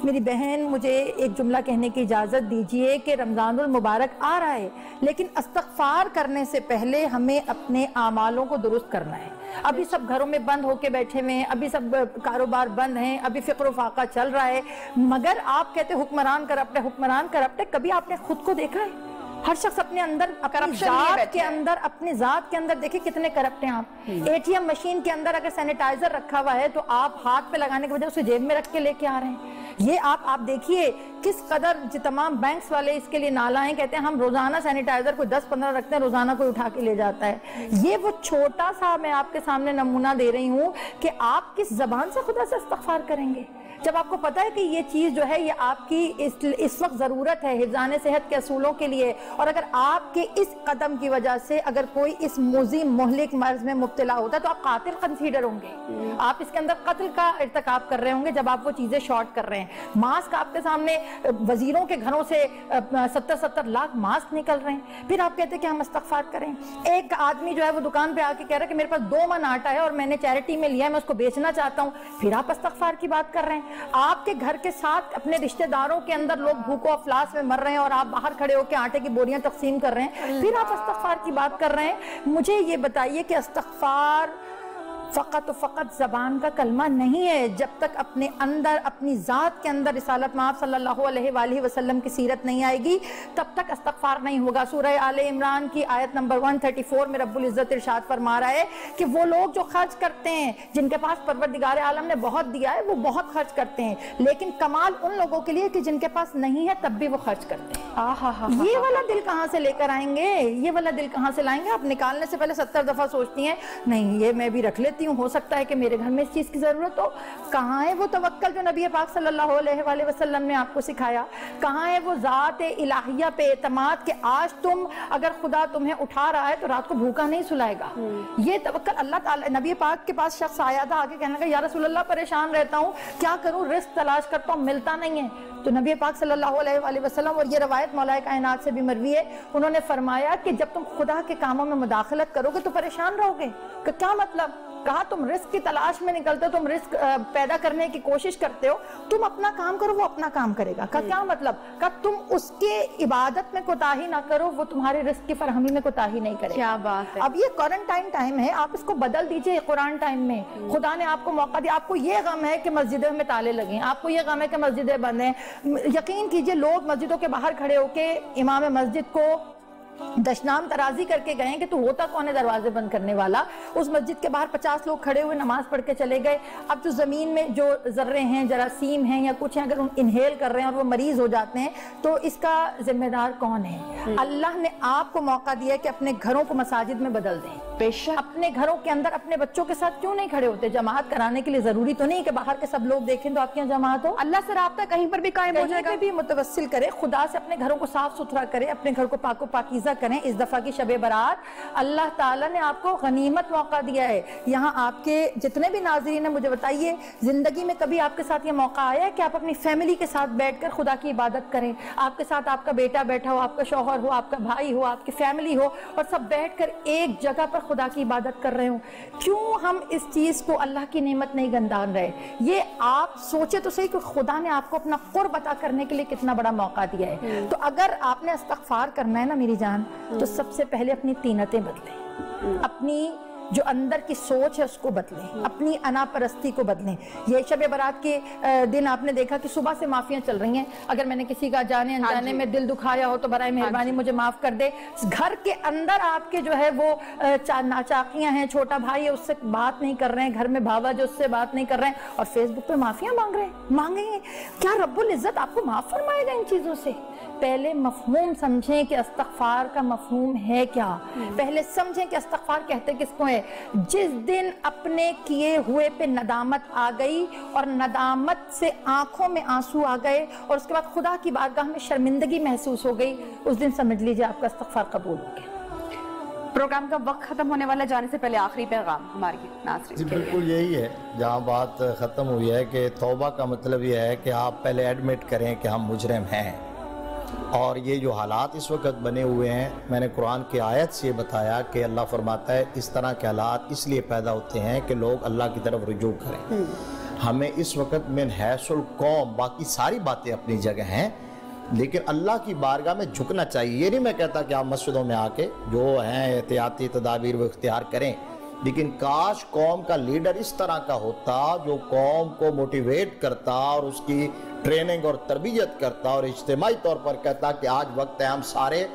Speaker 4: मेरी बहन मुझे एक जुमला कहने की इजाज़त दीजिए कि रमज़ानुल मुबारक आ रहा है लेकिन इस्तग़फ़ार करने से पहले हमें अपने आमालों को दुरुस्त करना है। अभी सब घरों में बंद होके बैठे हुए हैं, अभी सब कारोबार बंद हैं, अभी फिक्र फाका चल रहा है, मगर आप कहते हुक्मरान करप्ट है। कभी आपने खुद को देखा है? हर शख्स अपने अंदर, अपनी जात के अंदर देखिए कितने करप्ट हैं आप। एटीएम मशीन के अंदर अगर सैनिटाइजर रखा हुआ है तो आप हाथ पे लगाने के बजाय उसे जेब में रख के लेके आ रहे हैं। ये आप देखिए किस कदर तमाम बैंक्स वाले इसके लिए नालायक, कहते हैं हम रोजाना सैनिटाइजर कोई 10-15 रखते हैं, रोजाना कोई उठा के ले जाता है। ये वो छोटा सा मैं आपके सामने नमूना दे रही हूँ कि आप किस जबान से खुदा से इस्तग़फ़ार करेंगे। جب آپ کو پتا ہے کہ یہ چیز جو ہے یہ آپ کی اس وقت ضرورت ہے حفظان صحت کے اصولوں کے لیے، اور اگر آپ کے اس قدم کی وجہ سے اگر کوئی اس مضر مہلک مرض میں مبتلا ہوتا ہے تو آپ قاتل کنسیڈر ہوں گے، آپ اس کے اندر قتل کا ارتکاب کر رہے ہوں گے جب آپ وہ چیزیں شارٹ کر رہے ہیں۔ ماسک آپ کے سامنے وزیروں کے گھروں سے 70 لاکھ ماسک نکل رہے ہیں، پھر آپ کہتے ہیں کہ ہم استغفار کریں۔ ایک آدمی جو ہے وہ دکان پہ آ کے کہہ رہا ہے کہ میرے پاس 2 من آٹا ہے اور میں نے چیریٹی میں لیا ہے، میں اس کو بیچنا چاہتا ہوں، پھر آپ استغفار کی بات کر رہے ہیں۔ آپ کے گھر کے ساتھ اپنے رشتہ داروں کے اندر لوگ بھوک و افلاس میں مر رہے ہیں اور آپ باہر کھڑے ہو کے آٹے کی بوریاں تقسیم کر رہے ہیں، پھر آپ استغفار کی بات کر رہے ہیں۔ مجھے یہ بتائیے کہ استغفار فقط و فقط زبان کا کلمہ نہیں ہے، جب تک اپنے اندر اپنی ذات کے اندر رسالت مآب صلی اللہ علیہ وآلہ وسلم کی سیرت نہیں آئے گی تب تک استغفار نہیں ہوگا۔ سورہ آل عمران کی آیت نمبر 134 میں رب العزت ارشاد فرما رہا ہے کہ وہ لوگ جو خرچ کرتے ہیں، جن کے پاس پروردگار عالم نے بہت دیا ہے، وہ بہت خرچ کرتے ہیں، لیکن کمال ان لوگوں کے لیے کہ جن کے پاس نہیں ہے تب بھی وہ خرچ کرتے ہیں۔ یہ والا دل کہاں سے لے کر آئیں گے؟ یہ والا دل کہاں سے لائیں گے؟ آپ نکالنے سے پہلے 70 دفعہ سوچتی ہیں نہیں یہ میں بھی رکھ لیتی ہوں، ہو سکتا ہے کہ میرے گھر میں اس چیز کی ضرورت ہو۔ کہاں ہے وہ توکل جو نبی پاک صلی اللہ علیہ وآلہ وسلم نے آپ کو سکھایا؟ کہاں ہے وہ ذات الہیہ پہ اعتماد کہ آج تم اگر خدا تمہیں اٹھا رہا ہے تو رات کو بھوکا نہیں سلائے گا؟ یہ توکل اللہ تعالی، نبی پاک کے پاس شخص آیا تھا، آگے کہنے لگا یا رسول اللہ پریشان رہتا ہوں، کیا کروں، رزق تلاش کرتا ہوں ملتا نہیں ہے۔ تو نبی پاک صلی اللہ علیہ وآلہ وسلم، اور یہ روایت مولا کائنات سے بھی مروی ہے، انہوں نے فرمایا کہ جب تم خدا کے کاموں میں مداخلت کرو گے تو پریشان رہو گے۔ کہ کیا مطلب؟ کہا تم رزق کی تلاش میں نکلتے ہو، تم رزق پیدا کرنے کی کوشش کرتے ہو، تم اپنا کام کرو وہ اپنا کام کرے گا۔ کہا کیا مطلب؟ کہا تم اس کے عبادت میں کوتاہی نہ کرو، وہ تمہارے رزق کی فراہمی میں کوتاہی نہیں کرے گا۔
Speaker 2: کیا بات ہے۔
Speaker 4: اب یہ کوارنٹائن ٹائم ہے، آپ اس کو بدل دیجئے قرآن ٹائم میں۔ خدا نے آپ کو موقع دیا، آپ کو یہ غم ہے کہ مسجدوں میں تالے لگیں، آپ کو یہ غم ہے کہ مسجدیں بند ہیں، یقین کیجئے لوگ مسجدوں کے باہر کھڑے ہو کے امام مسجد کو دشنام ترازی کر کے گئے کہ تو ہوتا کون ہے دروازے بند کرنے والا۔ اس مسجد کے باہر 50 لوگ کھڑے ہوئے نماز پڑھ کے چلے گئے۔ اب جو زمین میں جو ذرے ہیں، جراثیم ہیں یا کچھ ہیں، اگر انہیل کر رہے ہیں اور وہ مریض ہو جاتے ہیں تو اس کا ذمہ دار کون ہے؟ اللہ نے آپ کو موقع دیا کہ اپنے گھروں کو مساجد میں بدل دیں۔
Speaker 2: بے شک
Speaker 4: اپنے گھروں کے اندر اپنے بچوں کے ساتھ کیوں نہیں کھڑے ہوتے؟ جماعت کرانے کے لیے ضروری تو نہیں کہ باہر کے سب لوگ دیکھیں تو آپ کے یہاں جماعت ہو۔
Speaker 2: اللہ سے رابطہ کہیں پر بھی قائم ہو جائے گا،
Speaker 4: کہیں بھی متوسل کرے، خدا سے اپنے گھروں کو صاف ستھرا کرے، اپنے گھر کو پاک و پاکیزہ کریں۔ اس دفعہ کی شب برات اللہ تعالیٰ نے آپ کو غنیمت موقع دیا ہے۔ یہاں آپ کے جتنے بھی ناظرین ہیں مجھے بتائیے، زندگی میں کبھی آپ کے ساتھ یہ موقع آیا ہے کہ آپ اپنی فیملی کے ساتھ بیٹھ کر خدا کی عبادت کریں؟ آپ کے ساتھ آپ کا بیٹا بیٹھا ہو، آپ کا شوہر ہو، آپ کا بھائی ہو، آپ کی فیملی ہو، اور سب بیٹھ کر ایک جگہ پر خدا کی عبادت کر رہے ہوں۔ کیوں ہم اس چیز کو اللہ کی نعمت نہیں گندان رہے؟ یہ آپ سوچے تو صحیح کہ خدا نے آپ کو اپنا قرب عطا کرنے کے لیے کتنا بڑا موقع دیا ہے۔ تو اگر آپ نے استغفار کرنا ہے نا میری جان، تو سب سے پہلے اپنی طینتیں بدلیں، اپنی جو اندر کی سوچ ہے اس کو بدلیں، اپنی انا پرستی کو بدلیں۔ یہ شب برات کے دن آپ نے دیکھا کہ صبح سے معافیاں چل رہی ہیں، اگر میں نے کسی کا جانے انجانے میں دل دکھایا ہو تو برائے مہربانی مجھے معاف کر دے۔ گھر کے اندر آپ کے جو ہے وہ ناچاقیاں ہیں، چھوٹا بھائی ہے اس سے بات نہیں کر رہے ہیں، گھر میں بھاوا جو اس سے بات نہیں کر رہے ہیں، اور فیس بک پہ معافیاں مانگ رہے ہیں، مانگیں گے کیا رب العزت آپ کو معاف فرمائے گا ان چیزوں سے؟ پہلے مفہوم سمجھیں کہ استغفار کا مفہوم ہے کیا، پہلے سمجھیں کہ استغفار کہتے کس کو ہے۔ جس دن اپنے کیے ہوئے پہ ندامت آ گئی اور ندامت سے آنکھوں میں آنسو آ گئے اور اس کے بعد خدا کی بارگاہ میں شرمندگی محسوس ہو گئی، اس دن سمجھ لیجئے آپ کا استغفار قبول ہو گیا۔
Speaker 2: پروگرام کا وقت ختم ہونے والا، جانے سے پہلے آخری پیغام ہماری ناظرین۔
Speaker 3: جی بالکل یہی ہے، جہاں بات ختم ہوئی ہے کہ توبہ کا مطلب یہ ہے کہ آپ پہلے ایڈمٹ کریں کہ ہم مجرم ہیں، اور یہ جو حالات اس وقت بنے ہوئے ہیں، میں نے قرآن کی آیت سے بتایا کہ اللہ فرماتا ہے اس طرح کے حالات اس لیے پیدا ہوتے ہیں کہ لوگ اللہ کی طرف رجوع کریں۔ ہمیں اس وقت من حیث القوم باقی ساری باتیں اپنی جگہ ہیں، لیکن اللہ کی بارگاہ میں جھکنا چاہیے۔ یہ نہیں میں کہتا کہ آپ مسجدوں میں آ کے جو ہیں احتیاطی تدابیر وہ اختیار کریں، لیکن کاش قوم کا لیڈر اس طرح کا ہوتا جو قوم کو موٹیویٹ کرتا اور اس کی ٹریننگ اور تربیت کرتا اور اجتماعی طور پر کہتا کہ آج وقت ہے ہم سارے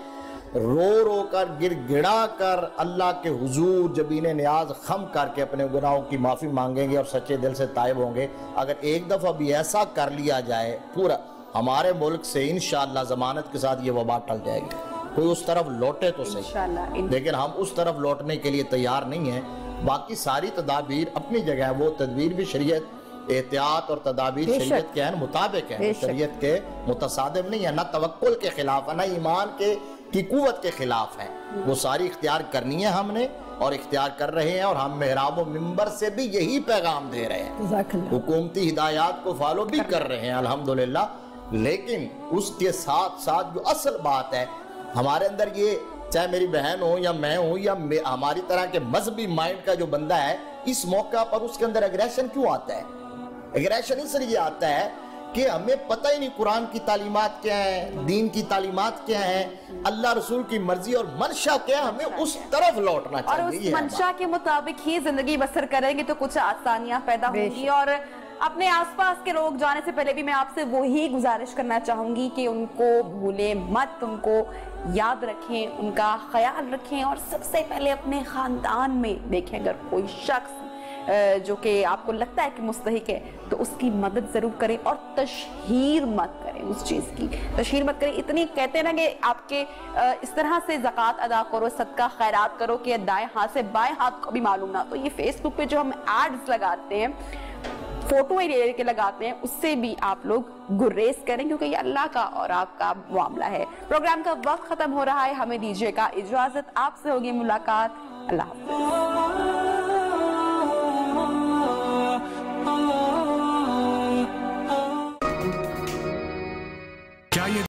Speaker 3: رو رو کر گر گڑا کر اللہ کے حضور جبین نیاز خم کر کے اپنے گناہوں کی معافی مانگیں گے اور سچے دل سے تائب ہوں گے۔ اگر ایک دفعہ بھی ایسا کر لیا جائے پورا ہمارے ملک سے، انشاءاللہ ضمانت کے ساتھ یہ وبا ٹل جائے گی۔ کوئی اس طرف لوٹے تو صحیح، لیکن ہم اس طرف لوٹنے کے لیے تیار نہیں ہیں۔ باقی ساری تدابیر اپنی جگہ ہے، وہ تدبیر بھی شریعت احتیاط اور تدابیر شریعت کے ہیں مطابق ہیں، شریعت کے متصادم نہیں ہے، نہ توکل کے خلاف ہے، نہ ایمان کی قوت کے خلاف ہیں، وہ ساری اختیار کرنی ہے ہم نے اور اختیار کر رہے ہیں، اور ہم محراب و منبر سے بھی یہی پیغام دے رہے ہیں، حکومتی ہدایات کو فالو بھی کر رہے ہیں الحمدللہ۔ لیکن اس کے ساتھ ساتھ جو اصل بات ہے ہمارے اندر، یہ چاہے میری بہن ہو یا میں ہوں یا ہماری طرح کے مذہبی مائنڈ کا جو بندہ ہے، اس موقع پر اس کے اندر ایگریشن کیوں آتا ہے؟ ایگریشن اس لیے آتا ہے کہ ہمیں پتہ ہی نہیں قرآن کی تعلیمات کیا ہیں، دین کی تعلیمات کیا ہیں، اللہ رسول کی مرضی اور منشا کیا ہے، ہمیں اس طرف لوٹنا چاہیے،
Speaker 2: اور اس منشا کے مطابق ہی زندگی بسر کریں گے تو کچھ آسانیاں پیدا ہوں گی۔ اور اپنے آس پاس کے لوگ جانے سے پہلے بھی میں آپ سے وہی گزارش کرنا چاہوں گی کہ ان کو بھولیں مت، ان کو یاد رکھیں، ان کا خیال رکھیں، اور سب سے پہلے اپنے خاندان میں دیکھیں اگر کوئی شخص جو کہ آپ کو لگتا ہے کہ مستحق ہے تو اس کی مدد ضرور کریں، اور تشہیر مت کریں، اس چیز کی تشہیر مت کریں۔ اتنی کہتے ہیں نا کہ آپ کے اس طرح سے زکوٰۃ ادا کرو، صدقہ خیرات کرو کہ دائیں ہاتھ سے بائیں ہاتھ کو بھی معلوم نہ۔ تو یہ فیس بک پہ جو ہم ایڈز لگاتے ہیں، فوٹو لے کے لگاتے ہیں، اس سے بھی آپ لوگ گریز کریں، کیونکہ یہ اللہ کا اور آپ کا معاملہ ہے۔ پروگرام کا وقت ختم ہو رہا ہے، ہمیں دیجیے گا اجازت، آپ سے ہوگی ملاقات، اللہ حافظ۔